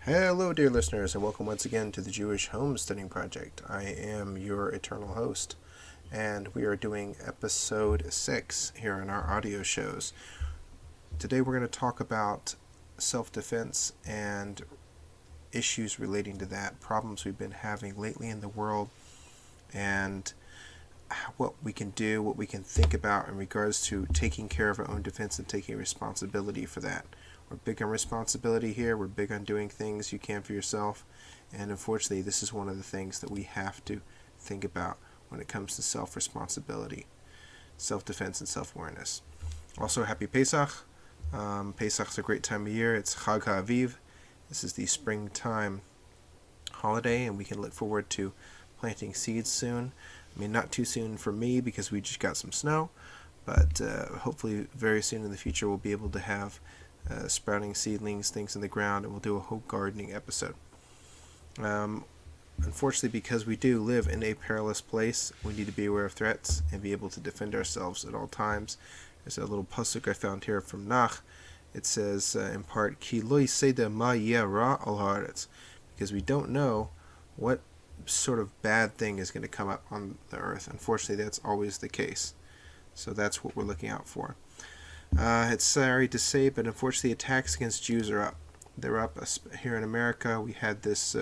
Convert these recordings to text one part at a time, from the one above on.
Hello, dear listeners, and welcome once again to the Jewish Homesteading Project. I am your eternal host, and we are doing episode 6 here in our audio shows. Today we're going to talk about self-defense and issues relating to that, problems we've been having lately in the world, and what we can do, what we can think about in regards to taking care of our own defense and taking responsibility for that. We're big on responsibility here. We're big on doing things you can for yourself. And unfortunately, this is one of the things that we have to think about when it comes to self-responsibility, self-defense, and self-awareness. Also, happy Pesach. Pesach's a great time of year. It's Chag HaAviv. This is the springtime holiday, and we can look forward to planting seeds soon. I mean, not too soon for me because we just got some snow, but hopefully very soon in the future we'll be able to have sprouting seedlings, things in the ground, and we'll do a whole gardening episode. Unfortunately, because we do live in a perilous place, we need to be aware of threats and be able to defend ourselves at all times. There's a little pasuk I found here from Nach. It says in part, Ki lo yiseda ma yeh ra al haaretz, because we don't know what sort of bad thing is going to come up on the earth. Unfortunately, that's always the case. So that's what we're looking out for. It's sorry to say, but unfortunately attacks against Jews are up. They're up here in America. We had this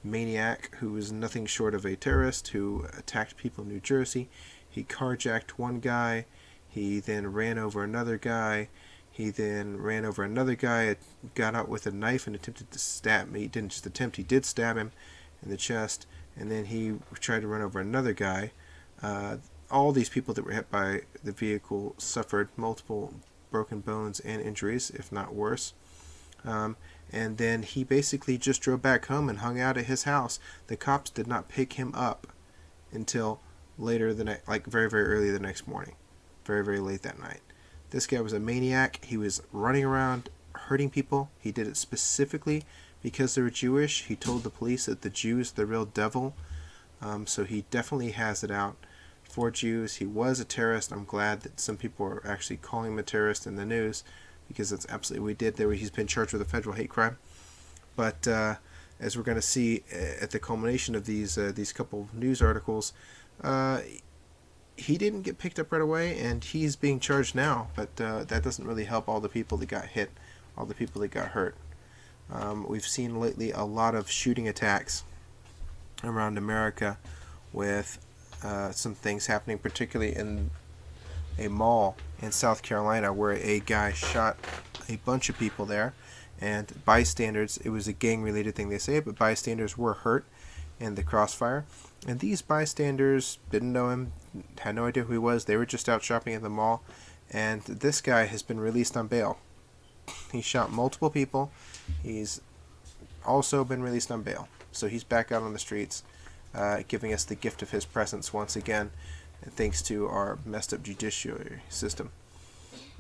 maniac who was nothing short of a terrorist who attacked people in New Jersey. He carjacked one guy. He then ran over another guy. He then ran over another guy, got out with a knife and attempted to stab him. He didn't just attempt, he did stab him in the chest. And then he tried to run over another guy. All these people that were hit by the vehicle suffered multiple broken bones and injuries, if not worse. And then he basically just drove back home and hung out at his house. The cops did not pick him up until later the night, like very, very early the next morning. Very, very late that night. This guy was a maniac. He was running around hurting people. He did it specifically because they were Jewish. He told the police that the Jews are the real devil. So he definitely has it out for Jews. He was a terrorist. I'm glad that some people are actually calling him a terrorist in the news, because that's absolutely what he did there. He's been charged with a federal hate crime. But as we're going to see at the culmination of these couple of news articles, he didn't get picked up right away, and he's being charged now. But that doesn't really help all the people that got hit, all the people that got hurt. We've seen lately a lot of shooting attacks around America with some things happening, particularly in a mall in South Carolina where a guy shot a bunch of people there, and bystanders, it was a gang-related thing they say, but bystanders were hurt in the crossfire, and these bystanders didn't know him, had no idea who he was. They were just out shopping at the mall, and this guy has been released on bail. He shot multiple people. He's also been released on bail, so he's back out on the streets, giving us the gift of his presence once again, thanks to our messed up judiciary system.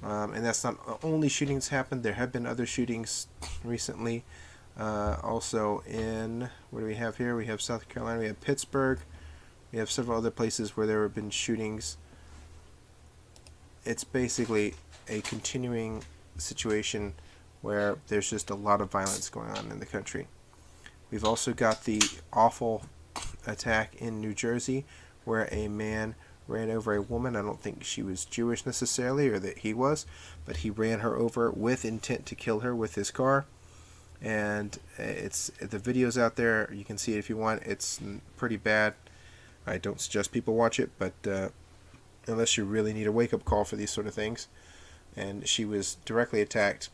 And that's not the only shootings happened. There have been other shootings recently. Also in, what do we have here? We have South Carolina, we have Pittsburgh, we have several other places where there have been shootings. It's basically a continuing situation where there's just a lot of violence going on in the country. We've also got the awful attack in New Jersey where a man ran over a woman. I don't think she was Jewish necessarily, or that he was, but he ran her over with intent to kill her with his car. And it's the video's out there. You can see it if you want. It's pretty bad. I don't suggest people watch it, but unless you really need a wake-up call for these sort of things. And she was directly attacked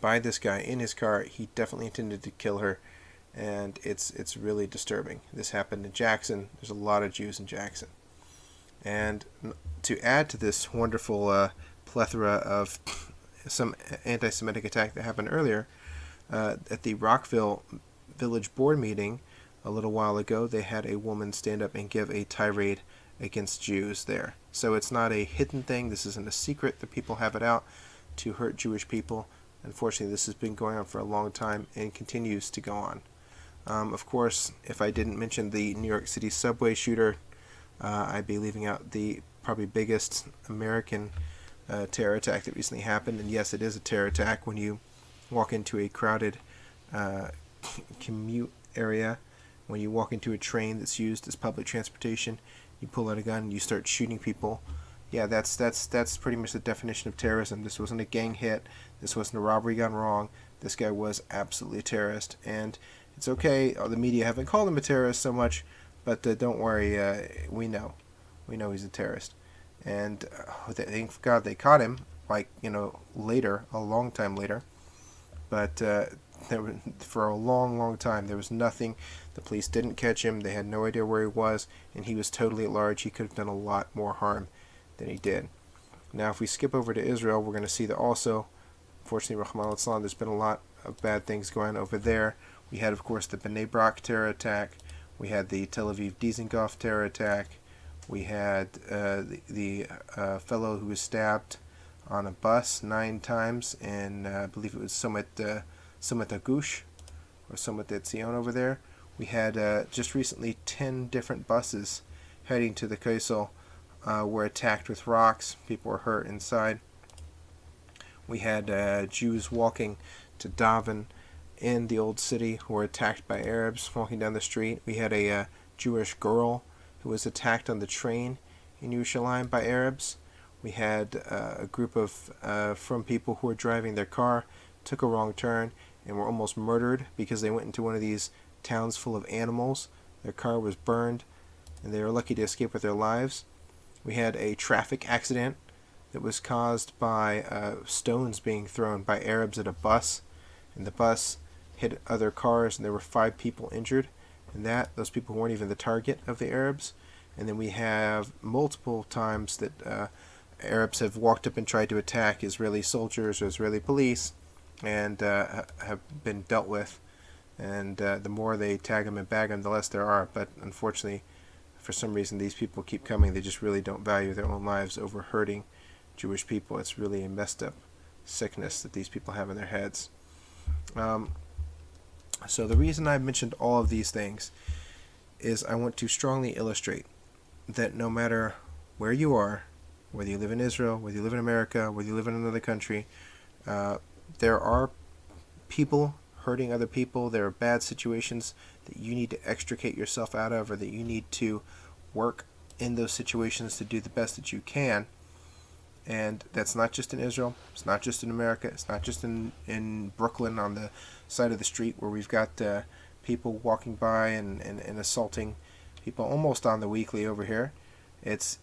by this guy in his car. He definitely intended to kill her, and it's really disturbing. This happened in Jackson. There's a lot of Jews in Jackson. And to add to this wonderful plethora of some anti-Semitic attack that happened earlier, at the Rockville Village Board meeting a little while ago, they had a woman stand up and give a tirade against Jews there. So it's not a hidden thing. This isn't a secret that people have it out to hurt Jewish people. Unfortunately, this has been going on for a long time and continues to go on. Of course, if I didn't mention the New York City subway shooter, I'd be leaving out the probably biggest American terror attack that recently happened. And yes, it is a terror attack when you walk into a crowded commute area. When you walk into a train that's used as public transportation, you pull out a gun and you start shooting people. Yeah, that's pretty much the definition of terrorism. This wasn't a gang hit. This wasn't a robbery gone wrong. This guy was absolutely a terrorist. And it's okay. The media haven't called him a terrorist so much, but don't worry. We know he's a terrorist. And thank God they caught him. Later, a long time later. But for a long time, there was nothing. The police didn't catch him. They had no idea where he was, and he was totally at large. He could have done a lot more harm than he did. Now, if we skip over to Israel, we're going to see that also, unfortunately, Rahman al-Islam, there's been a lot of bad things going on over there. We had, of course, the Bnei Brak terror attack. We had the Tel Aviv-Dizengoff terror attack. We had the fellow who was stabbed on a bus 9 times, and I believe it was Summit Agush, or Summit Etzion over there. We had just recently 10 different buses heading to the Kaisel were attacked with rocks. People were hurt inside. We had Jews walking to daven in the old city who were attacked by Arabs walking down the street. We had a Jewish girl who was attacked on the train in Yerushalayim by Arabs. We had a group of from people who were driving their car, took a wrong turn, and were almost murdered because they went into one of these towns full of animals. Their car was burned, and they were lucky to escape with their lives. We had a traffic accident that was caused by stones being thrown by Arabs at a bus, and the bus hit other cars, and there were 5 people injured, and those people weren't even the target of the Arabs. And then we have multiple times that Arabs have walked up and tried to attack Israeli soldiers or Israeli police, and have been dealt with. And the more they tag them and bag them, the less there are. But unfortunately, for some reason, these people keep coming. They just really don't value their own lives over hurting Jewish people. It's really a messed up sickness that these people have in their heads. So the reason I mentioned all of these things is I want to strongly illustrate that no matter where you are, whether you live in Israel, whether you live in America, whether you live in another country, there are people hurting other people. There are bad situations that you need to extricate yourself out of, or that you need to work in those situations to do the best that you can. And that's not just in Israel. It's not just in America. It's not just in Brooklyn on the side of the street where we've got people walking by and assaulting people almost on the weekly over here. It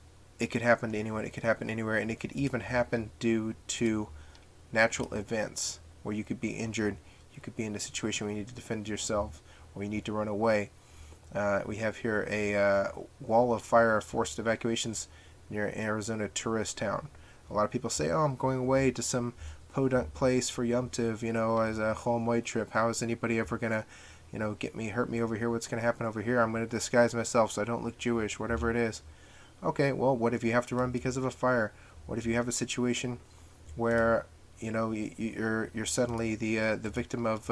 could happen to anyone. It could happen anywhere. And it could even happen due to natural events where you could be injured. You could be in a situation where you need to defend yourself, or you need to run away. We have here a wall of fire, forced evacuations near an Arizona tourist town. A lot of people say, I'm going away to some podunk place for Yom Tov, as a Chol Moed trip. How is anybody ever going to, hurt me over here? What's going to happen over here? I'm going to disguise myself so I don't look Jewish, whatever it is. Okay, well, what if you have to run because of a fire? What if you have a situation where, you're suddenly the victim of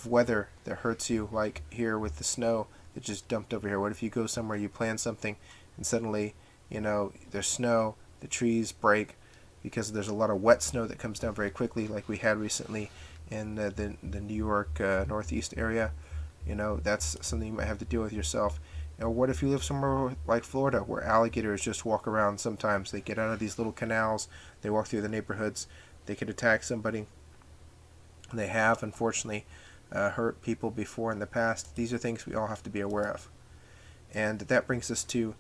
weather that hurts you, like here with the snow that just dumped over here? What if you go somewhere, you plan something, and suddenly, there's snow, the trees break because there's a lot of wet snow that comes down very quickly, like we had recently in the New York Northeast area. That's something you might have to deal with yourself. Or what if you live somewhere like Florida, where alligators just walk around sometimes? They get out of these little canals, they walk through the neighborhoods, they could attack somebody. They have, unfortunately, hurt people before in the past. These are things we all have to be aware of. And that brings us to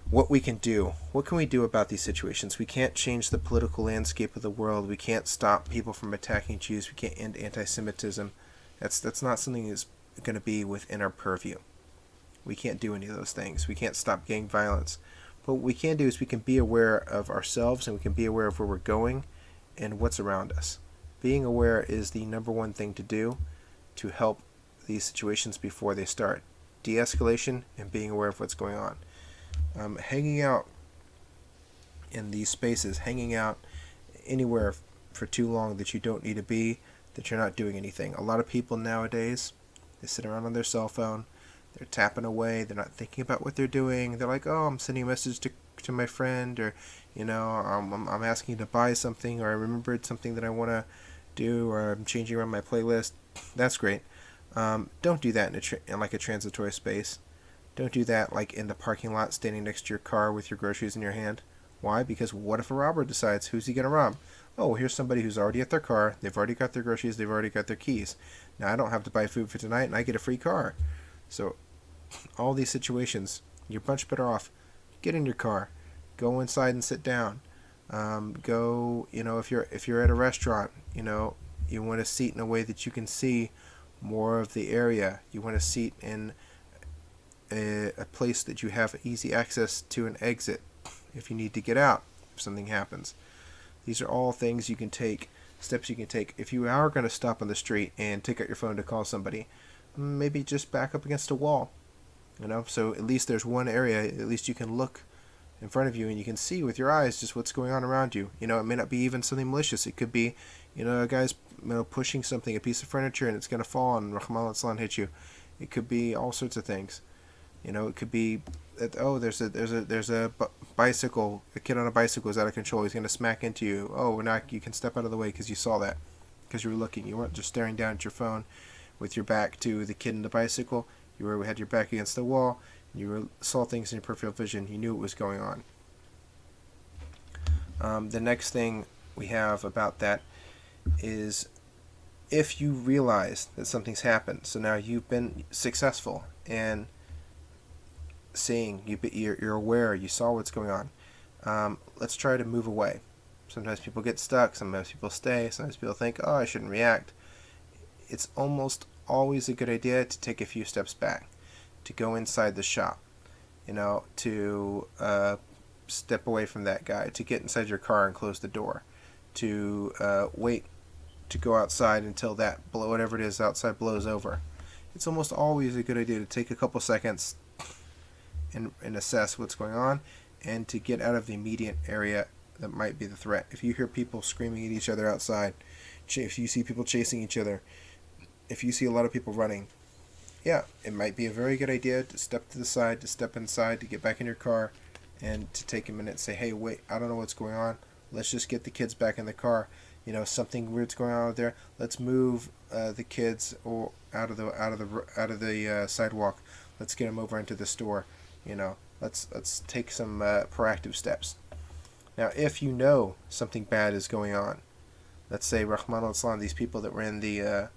what we can do. What can we do about these situations? We can't change the political landscape of the world. We can't stop people from attacking Jews. We can't end anti-Semitism. That's not something that's going to be within our purview. We can't do any of those things. We can't stop gang violence. But what we can do is we can be aware of ourselves, and we can be aware of where we're going and what's around us. Being aware is the number one thing to do to help these situations before they start. De-escalation and being aware of what's going on. Hanging out in these spaces, hanging out anywhere for too long that you don't need to be, that you're not doing anything. A lot of people nowadays, they sit around on their cell phone, they're tapping away, they're not thinking about what they're doing. They're like, I'm sending a message to my friend, or I'm asking to buy something, or I remembered something that I want to do, or I'm changing around my playlist. That's great. Don't do that in like a transitory space. Don't do that like in the parking lot, standing next to your car with your groceries in your hand. Why? Because what if a robber decides, who's he going to rob? Oh, well, here's somebody who's already at their car. They've already got their groceries. They've already got their keys. Now I don't have to buy food for tonight, and I get a free car. So all these situations, you're much better off. Get in your car, go inside and sit down. Go, if you're at a restaurant, you want a seat in a way that you can see more of the area. You want a seat in a place that you have easy access to an exit if you need to get out if something happens. These are all things you can take, steps you can take. If you are going to stop on the street and take out your phone to call somebody, maybe just back up against a wall. So at least there's one area, at least you can look in front of you and you can see with your eyes just what's going on around you. It may not be even something malicious. It could be, a guy's pushing something, a piece of furniture, and it's going to fall and Rahman al hit you. It could be all sorts of things. It could be that, there's a bicycle, a kid on a bicycle is out of control. He's going to smack into you. Oh, now you can step out of the way because you saw that, because you were looking. You weren't just staring down at your phone with your back to the kid in the bicycle. You had your back against the wall. You saw things in your peripheral vision. You knew what was going on. The next thing we have about that is if you realize that something's happened, so now you've been successful and seeing, you're aware, you saw what's going on. Let's try to move away. Sometimes people get stuck, sometimes people stay, sometimes people think, oh, I shouldn't react. It's almost always a good idea to take a few steps back, to go inside the shop, to step away from that guy, to get inside your car and close the door, to wait to go outside until whatever it is outside blows over. It's almost always a good idea to take a couple seconds and assess what's going on and to get out of the immediate area that might be the threat. If you hear people screaming at each other outside, if you see people chasing each other, if you see a lot of people running, yeah, it might be a very good idea to step to the side, to step inside, to get back in your car, and to take a minute and say, hey, wait, I don't know what's going on. Let's just get the kids back in the car. Something weird's going on out there. Let's move the kids out of the sidewalk. Let's get them over into the store. Let's take some proactive steps. Now, if you know something bad is going on, let's say Rahman al-Islam, these people that were in the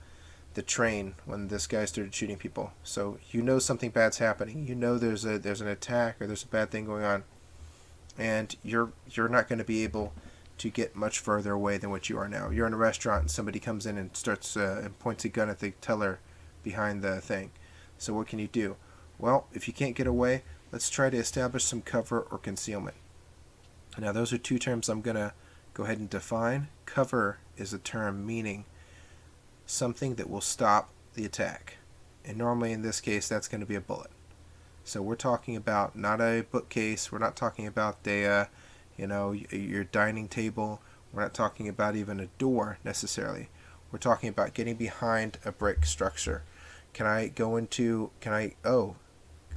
train when this guy started shooting people. So something bad's happening. There's an attack or there's a bad thing going on, and you're not going to be able to get much further away than what you are now. You're in a restaurant and somebody comes in and starts and points a gun at the teller behind the thing. So what can you do? Well, if you can't get away, let's try to establish some cover or concealment. Now, those are two terms I'm going to go ahead and define. Cover is a term meaning something that will stop the attack. And normally in this case, that's going to be a bullet. So we're talking about not a bookcase. We're not talking about your dining table. We're not talking about even a door necessarily. We're talking about getting behind a brick structure.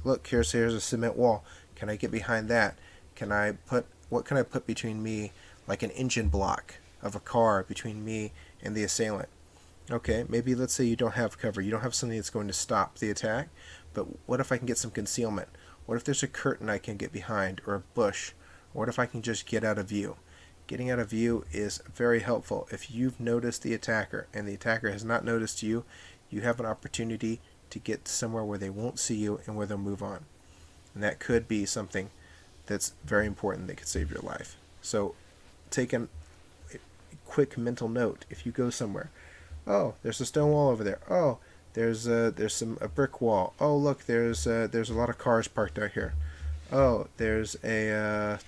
Look, here's a cement wall. Can I get behind that? What can I put between me, like an engine block of a car between me and the assailant? Okay, maybe let's say you don't have cover. You don't have something that's going to stop the attack, but what if I can get some concealment? What if there's a curtain I can get behind or a bush? What if I can just get out of view? Getting out of view is very helpful. If you've noticed the attacker and the attacker has not noticed you, you have an opportunity to get somewhere where they won't see you and where they'll move on. And that could be something that's very important that could save your life. So take a quick mental note. If you go somewhere, oh, there's a stone wall over there. Oh, there's a brick wall. Oh, look, there's a lot of cars parked out here. Oh, there's a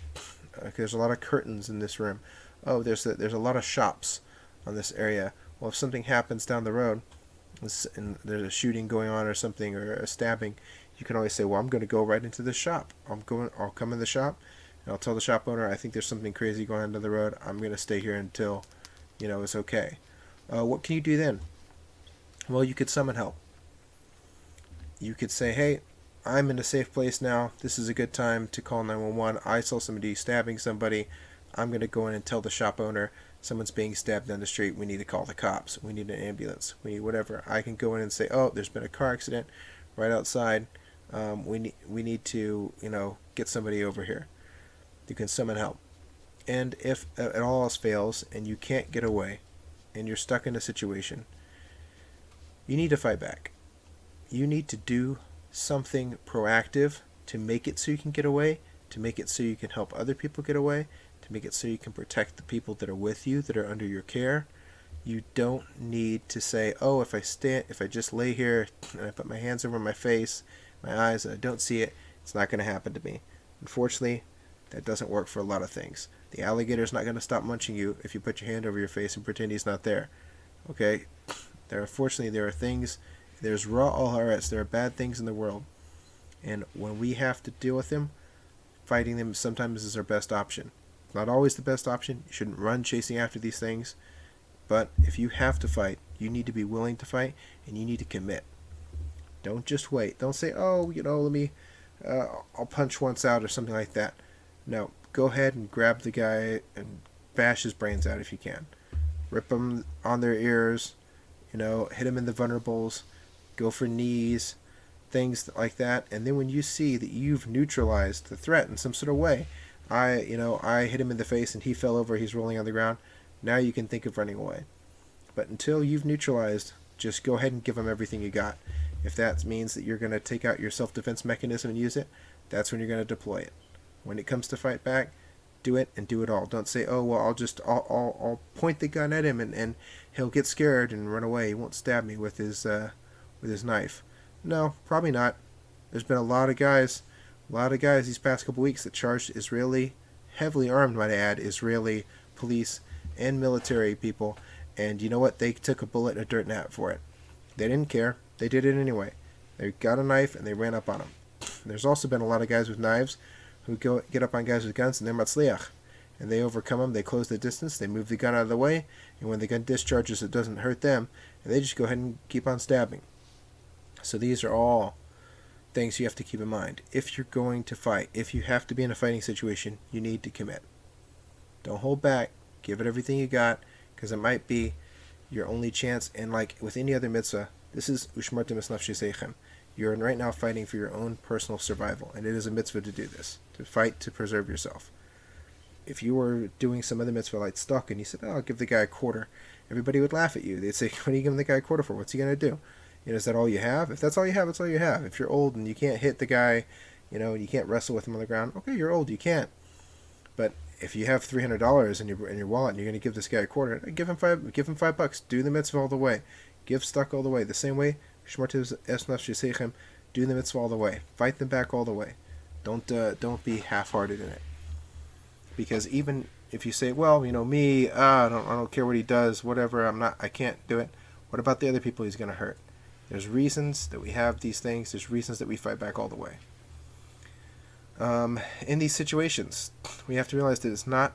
lot of curtains in this room. Oh, there's a lot of shops on this area. Well, if something happens down the road, and there's a shooting going on or something, or a stabbing, you can always say, well, I'm going to go right into the shop. I'll come in the shop, and I'll tell the shop owner, I think there's something crazy going on down the road. I'm going to stay here until, it's okay. What can you do then? Well, you could summon help. You could say, hey, I'm in a safe place now. This is a good time to call 911. I saw somebody stabbing somebody. I'm going to go in and tell the shop owner someone's being stabbed down the street, we need to call the cops, we need an ambulance, we need whatever. I can go in and say, oh, there's been a car accident right outside. We need to, get somebody over here. You can summon help. And if it all else fails and you can't get away and you're stuck in a situation, you need to fight back. You need to do something proactive to make it so you can get away, to make it so you can help other people get away, to make it so you can protect the people that are with you, that are under your care. You don't need to say, oh, if I just lay here and I put my hands over my face, my eyes, and I don't see it, it's not going to happen to me. Unfortunately, that doesn't work for a lot of things. The alligator's not going to stop munching you if you put your hand over your face and pretend he's not there. Okay? Unfortunately, there are things, there's raw al-haaretz, there are bad things in the world. And when we have to deal with them, fighting them sometimes is our best option. It's not always the best option. You shouldn't run chasing after these things. But if you have to fight, you need to be willing to fight, and you need to commit. Don't just wait. Don't say, oh, let me, I'll punch once out or something like that. No, go ahead and grab the guy and bash his brains out if you can. Rip them on their ears, hit them in the vulnerables, go for knees, things like that. And then when you see that you've neutralized the threat in some sort of way, I hit him in the face and he fell over, he's rolling on the ground. Now you can think of running away. But until you've neutralized, just go ahead and give him everything you got. If that means that you're going to take out your self-defense mechanism and use it, that's when you're going to deploy it. When it comes to fight back, do it and do it all. Don't say, oh, well, I'll point the gun at him and he'll get scared and run away. He won't stab me with his knife. No, probably not. There's been a lot of guys these past couple weeks that charged Israeli, heavily armed, might I add, Israeli police and military people, and you know what? They took a bullet and a dirt nap for it. They didn't care. They did it anyway. They got a knife and they ran up on them. There's also been a lot of guys with knives who get up on guys with guns and they're matzliach, and they overcome them. They close the distance. They move the gun out of the way, and when the gun discharges, it doesn't hurt them, and they just go ahead and keep on stabbing. So these are all things you have to keep in mind. If you're going to fight, if you have to be in a fighting situation, you need to commit. Don't hold back. Give it everything you got, because it might be your only chance. And like with any other mitzvah, this is ushmartem es nafsheseichem. You're right now fighting for your own personal survival, and it is a mitzvah to do this, to fight to preserve yourself. If you were doing some other mitzvah like stock and you said, oh, I'll give the guy a quarter, everybody would laugh at you. They'd say, what are you giving the guy a quarter for? What's he going to do? Is that all you have? If that's all you have, that's all you have. If you're old and you can't hit the guy, you can't wrestle with him on the ground, okay, you're old, you can't. But if you have $300 in your wallet and you're going to give this guy a quarter, give him $5. Do the mitzvah all the way. Give stock all the way. The same way, shmartem es nafsheseichem, do the mitzvah all the way. Fight them back all the way. Don't be half-hearted in it. Because even if you say, well, me, I don't care what he does, whatever, I can't do it. What about the other people he's going to hurt? There's reasons that we have these things. There's reasons that we fight back all the way. In these situations, we have to realize that it's not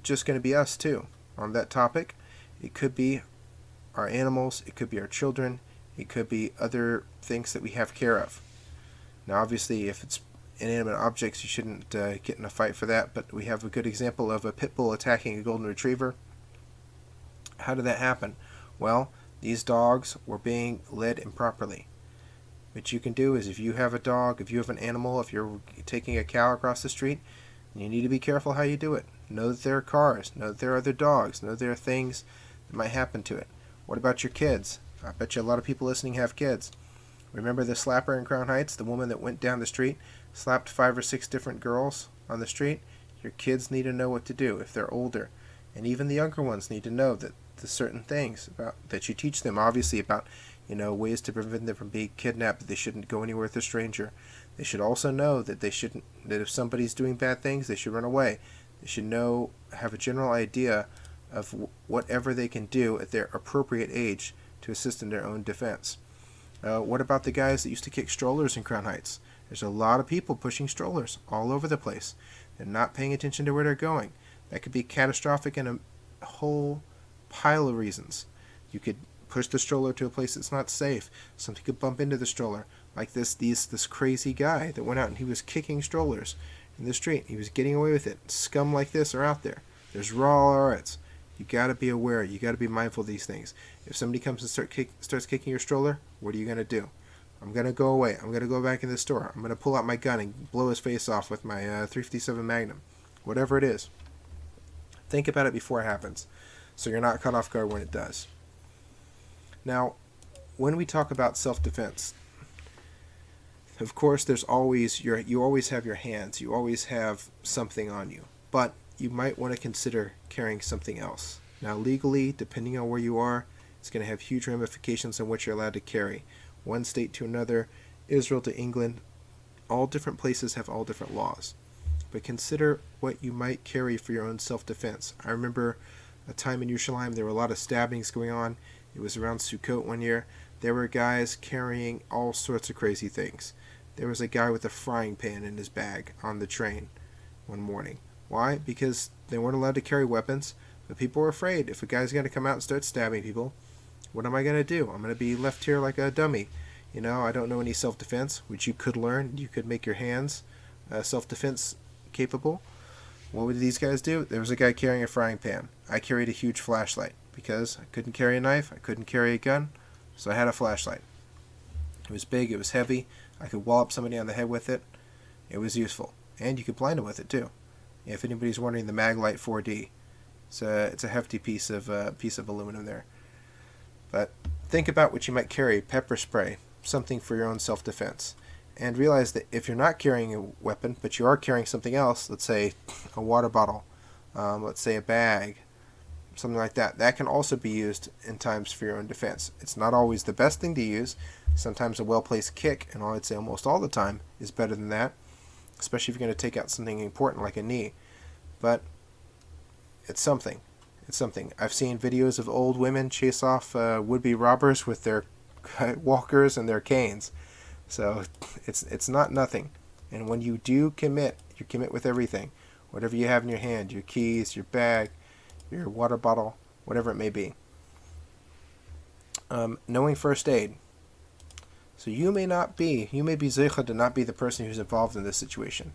just going to be us, too. On that topic, it could be our animals, it could be our children, it could be other things that we have care of. Now, obviously, if it's inanimate objects, you shouldn't get in a fight for that, but we have a good example of a pit bull attacking a golden retriever. How did that happen? Well, these dogs were being led improperly. What you can do is, if you have a dog, if you have an animal, if you're taking a cow across the street, you need to be careful how you do it. Know that there are cars, know that there are other dogs, know that there are things that might happen to it. What about your kids? I bet you a lot of people listening have kids. Remember the slapper in Crown Heights, the woman that went down the street, slapped 5 or 6 different girls on the street? Your kids need to know what to do if they're older. And even the younger ones need to know that the certain things that you teach them, obviously about ways to prevent them from being kidnapped, that they shouldn't go anywhere with a stranger. They should also know that that if somebody's doing bad things, they should run away. They should have a general idea of whatever they can do at their appropriate age to assist in their own defense. What about the guys that used to kick strollers in Crown Heights? There's a lot of people pushing strollers all over the place. They're not paying attention to where they're going. That could be catastrophic in a whole pile of reasons. You could push the stroller to a place that's not safe. Somebody could bump into the stroller. Like this crazy guy that went out and he was kicking strollers in the street. He was getting away with it. Scum like this are out there. There's raw arts. You got to be aware. You got to be mindful of these things. If somebody comes and starts kicking your stroller, what are you going to do? I'm going to go away. I'm going to go back in the store. I'm going to pull out my gun and blow his face off with my .357 Magnum. Whatever it is. Think about it before it happens, so you're not caught off guard when it does. Now, when we talk about self-defense, of course, there's always you always have your hands. You always have something on you. But you might want to consider carrying something else. Now, legally, depending on where you are, it's going to have huge ramifications on what you're allowed to carry. One state to another, Israel to England, all different places have all different laws. But consider what you might carry for your own self-defense. I remember a time in Yerushalayim, there were a lot of stabbings going on. It was around Sukkot one year. There were guys carrying all sorts of crazy things. There was a guy with a frying pan in his bag on the train one morning. Why? Because they weren't allowed to carry weapons, but people were afraid. If a guy's going to come out and start stabbing people, what am I going to do? I'm going to be left here like a dummy. I don't know any self-defense, which you could learn. You could make your hands self-defense capable. What would these guys do? There was a guy carrying a frying pan. I carried a huge flashlight because I couldn't carry a knife, I couldn't carry a gun, so I had a flashlight. It was big, it was heavy, I could wallop somebody on the head with it. It was useful, and you could blind them with it too. If anybody's wondering, the Maglite 4D, it's a hefty piece of aluminum there. But think about what you might carry: pepper spray, something for your own self-defense. And realize that if you're not carrying a weapon, but you are carrying something else, let's say a water bottle, let's say a bag, something like that, that can also be used in times for your own defense. It's not always the best thing to use. Sometimes a well-placed kick, and I'd say almost all the time, is better than that, especially if you're going to take out something important like a knee. But it's something. It's something. I've seen videos of old women chase off would-be robbers with their walkers and their canes. So it's not nothing. And when you do commit, you commit with everything. Whatever you have in your hand, your keys, your bag, your water bottle, whatever it may be. Knowing first aid. So you may be zeicha to not be the person who's involved in this situation.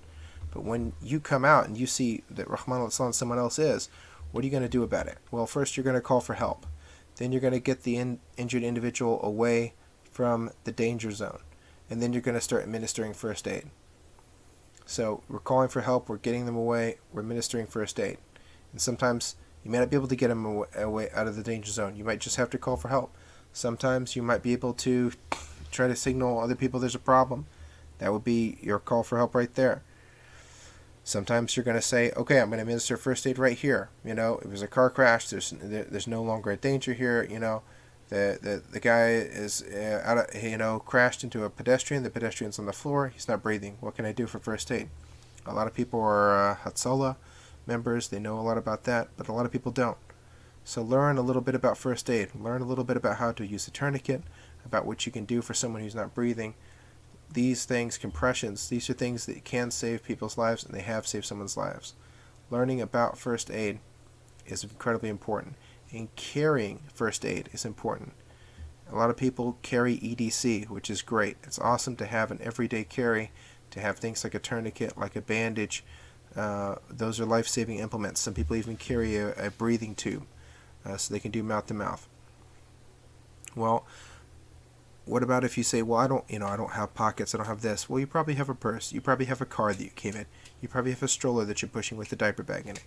But when you come out and you see that Rahman al-Islam someone else is, what are you going to do about it? Well, first you're going to call for help. Then you're going to get the injured individual away from the danger zone. And then you're going to start administering first aid. So we're calling for help, we're getting them away, we're administering first aid. And sometimes you may not be able to get them away out of the danger zone. You might just have to call for help. Sometimes you might be able to try to signal other people there's a problem. That would be your call for help right there. Sometimes you're going to say, okay, I'm going to administer first aid right here. It was a car crash, there's no longer a danger here, The guy is crashed into a pedestrian. The pedestrian's on the floor. He's not breathing. What can I do for first aid? A lot of people are Hatzalah members. They know a lot about that, but a lot of people don't. So learn a little bit about first aid. Learn a little bit about how to use a tourniquet, about what you can do for someone who's not breathing. These things, compressions, these are things that can save people's lives, and they have saved someone's lives. Learning about first aid is incredibly important. And carrying first aid is important. A lot of people carry EDC, which is great. It's awesome to have an everyday carry, to have things like a tourniquet, like a bandage. Those are life-saving implements. Some people even carry a breathing tube, so they can do mouth-to-mouth. Well, what about if you say, well, I don't have pockets, I don't have this. Well, you probably have a purse. You probably have a car that you came in. You probably have a stroller that you're pushing with a diaper bag in it.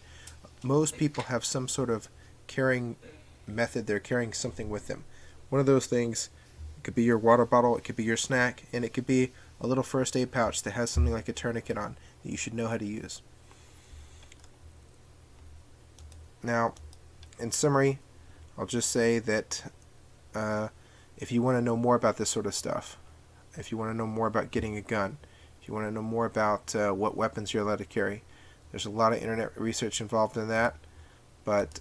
Most people have some sort of carrying method. They're carrying something with them. One of those things, it could be your water bottle, it could be your snack, and it could be a little first aid pouch that has something like a tourniquet on that you should know how to use. Now, in summary, I'll just say that if you want to know more about this sort of stuff, if you want to know more about getting a gun, if you want to know more about what weapons you're allowed to carry, there's a lot of internet research involved in that. But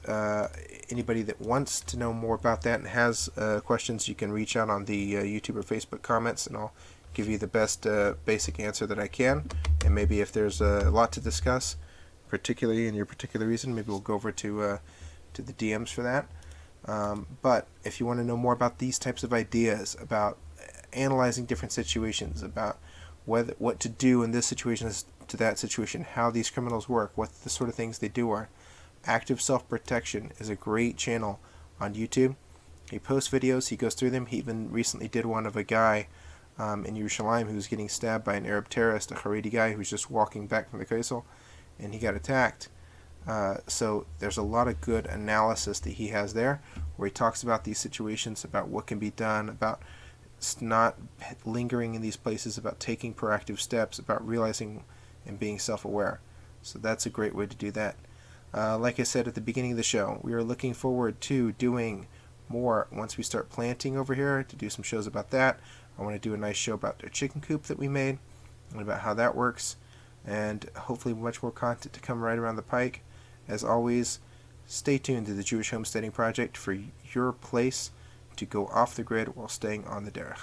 anybody that wants to know more about that and has questions, you can reach out on the YouTube or Facebook comments, and I'll give you the best basic answer that I can. And maybe if there's a lot to discuss, particularly in your particular reason, maybe we'll go over to the DMs for that. But if you want to know more about these types of ideas, about analyzing different situations, about what to do in this situation to that situation, how these criminals work, what the sort of things they do are, Active Self-Protection is a great channel on YouTube. He posts videos, he goes through them. He even recently did one of a guy in Yerushalayim who was getting stabbed by an Arab terrorist, a Haredi guy who was just walking back from the Kaisel, and he got attacked. So there's a lot of good analysis that he has there, where he talks about these situations, about what can be done, about not lingering in these places, about taking proactive steps, about realizing and being self-aware. So that's a great way to do that. Like I said at the beginning of the show, we are looking forward to doing more once we start planting over here, to do some shows about that. I want to do a nice show about their chicken coop that we made and about how that works, and hopefully much more content to come right around the pike. As always, stay tuned to the Jewish Homesteading Project for your place to go off the grid while staying on the derech.